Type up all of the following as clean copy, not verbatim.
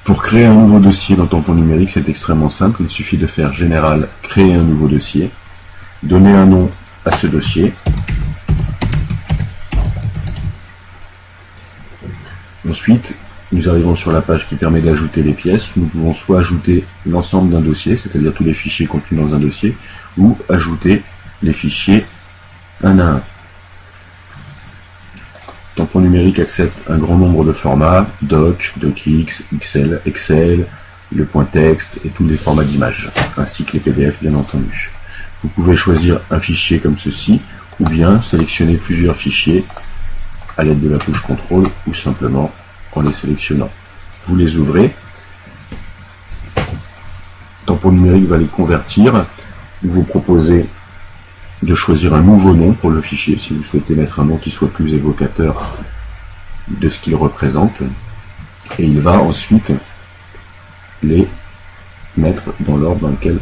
Pour créer un nouveau dossier dans Tampon numérique, c'est extrêmement simple. Il suffit de faire Général, créer un nouveau dossier, donner un nom à ce dossier. Ensuite, nous arrivons sur la page qui permet d'ajouter les pièces. Nous pouvons soit ajouter l'ensemble d'un dossier, c'est-à-dire tous les fichiers contenus dans un dossier, ou ajouter les fichiers un à un. Tampon numérique accepte un grand nombre de formats, doc, docx, XL, Excel, le point texte et tous les formats d'images, ainsi que les PDF bien entendu. Vous pouvez choisir un fichier comme ceci, ou bien sélectionner plusieurs fichiers à l'aide de la touche contrôle, ou simplement en les sélectionnant. Vous les ouvrez, Tampon numérique va les convertir, vous proposez de choisir un nouveau nom pour le fichier, si vous souhaitez mettre un nom qui soit plus évocateur de ce qu'il représente, et il va ensuite les mettre dans l'ordre dans lequel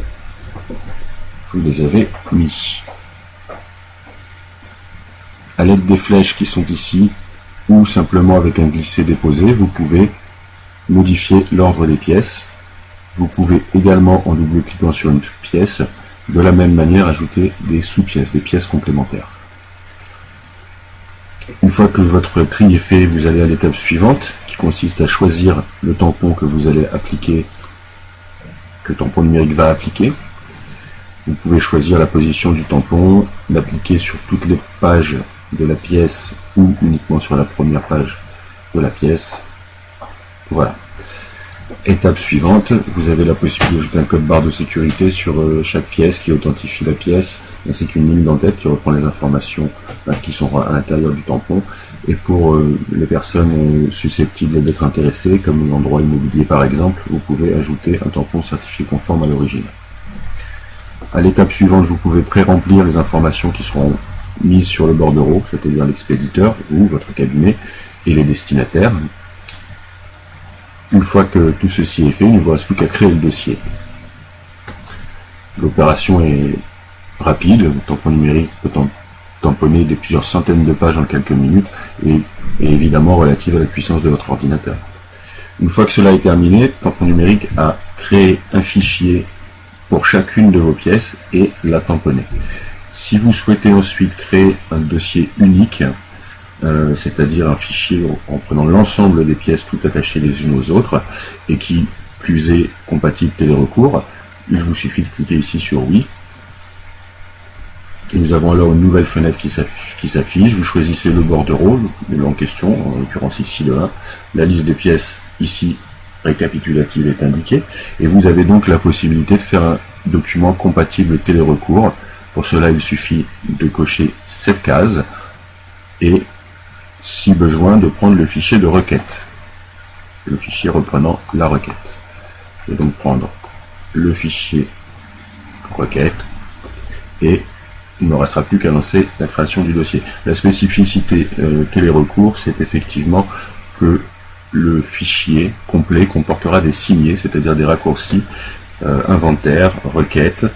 vous les avez mis. À l'aide des flèches qui sont ici, ou simplement avec un glisser-déposer, vous pouvez modifier l'ordre des pièces. Vous pouvez également, en double-cliquant sur une pièce, de la même manière ajouter des sous-pièces, des pièces complémentaires. Une fois que votre tri est fait, vous allez à l'étape suivante, qui consiste à choisir le tampon que vous allez appliquer, que Tampon numérique va appliquer. Vous pouvez choisir la position du tampon, l'appliquer sur toutes les pages de la pièce ou uniquement sur la première page de la pièce. Voilà. Étape suivante, vous avez la possibilité d'ajouter un code barre de sécurité sur chaque pièce qui authentifie la pièce, ainsi qu'une ligne d'entête qui reprend les informations qui sont à l'intérieur du tampon. Et pour les personnes susceptibles d'être intéressées, comme l'endroit immobilier par exemple, vous pouvez ajouter un tampon certifié conforme à l'origine. À l'étape suivante, vous pouvez pré-remplir les informations qui seront mises sur le bordereau, c'est-à-dire l'expéditeur ou votre cabinet et les destinataires. Une fois que tout ceci est fait, il ne vous reste plus qu'à créer le dossier. L'opération est rapide, Tampon numérique peut tamponner plusieurs centaines de pages en quelques minutes et évidemment relative à la puissance de votre ordinateur. Une fois que cela est terminé, Tampon numérique a créé un fichier pour chacune de vos pièces et l'a tamponné. Si vous souhaitez ensuite créer un dossier unique, c'est-à-dire un fichier en prenant l'ensemble des pièces tout attachées les unes aux autres et qui plus est compatible télérecours, il vous suffit de cliquer ici sur oui. Et nous avons alors une nouvelle fenêtre qui s'affiche. Vous choisissez le bordereau, en question, en l'occurrence ici le 1. La liste des pièces ici récapitulative est indiquée et vous avez donc la possibilité de faire un document compatible télérecours. Pour cela, il suffit de cocher cette case et si besoin de prendre le fichier de requête, le fichier reprenant la requête. Je vais donc prendre le fichier requête et il ne me restera plus qu'à lancer la création du dossier. La spécificité télérecours, c'est effectivement que le fichier complet comportera des signés, c'est-à-dire des raccourcis, inventaire, requête,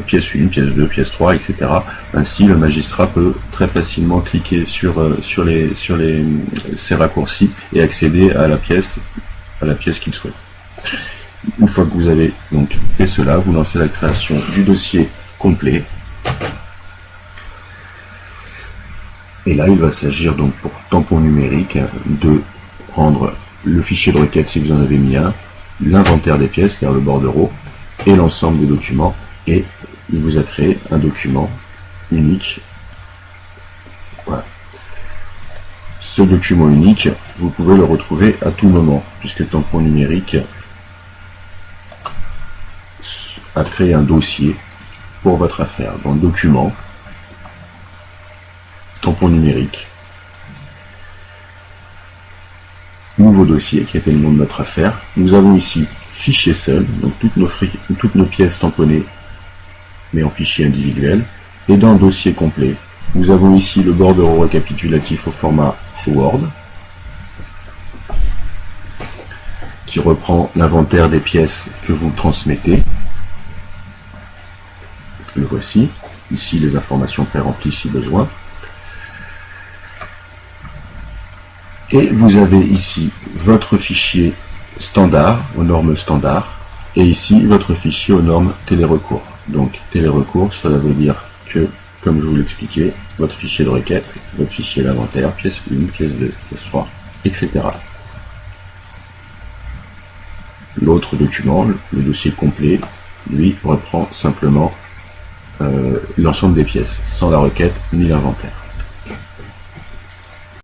pièce 1, pièce 2, pièce 3, etc. Ainsi, le magistrat peut très facilement cliquer sur ces raccourcis et accéder à la pièce qu'il souhaite. Une fois que vous avez donc fait cela, vous lancez la création du dossier complet. Et là, il va s'agir donc pour Tampon numérique de prendre le fichier de requête si vous en avez mis un, l'inventaire des pièces, c'est-à-dire le bordereau, et l'ensemble des documents. Et il vous a créé un document unique. Voilà. Ce document unique, vous pouvez le retrouver à tout moment, puisque Tampon numérique a créé un dossier pour votre affaire. Dans le document, Tampon numérique, nouveau dossier qui était le nom de notre affaire. Nous avons ici fichier seul, donc toutes nos pièces tamponnées mais en fichier individuel. Et dans le dossier complet, nous avons ici le bordereau récapitulatif au format Word, qui reprend l'inventaire des pièces que vous transmettez. Le voici. Ici, les informations pré-remplies si besoin. Et vous avez ici votre fichier standard, aux normes standards, et ici votre fichier aux normes télérecours. Donc télérecours, cela veut dire que, comme je vous l'expliquais, votre fichier de requête, votre fichier d'inventaire, pièce 1, pièce 2, pièce 3, etc. L'autre document, le dossier complet, lui reprend simplement l'ensemble des pièces, sans la requête ni l'inventaire.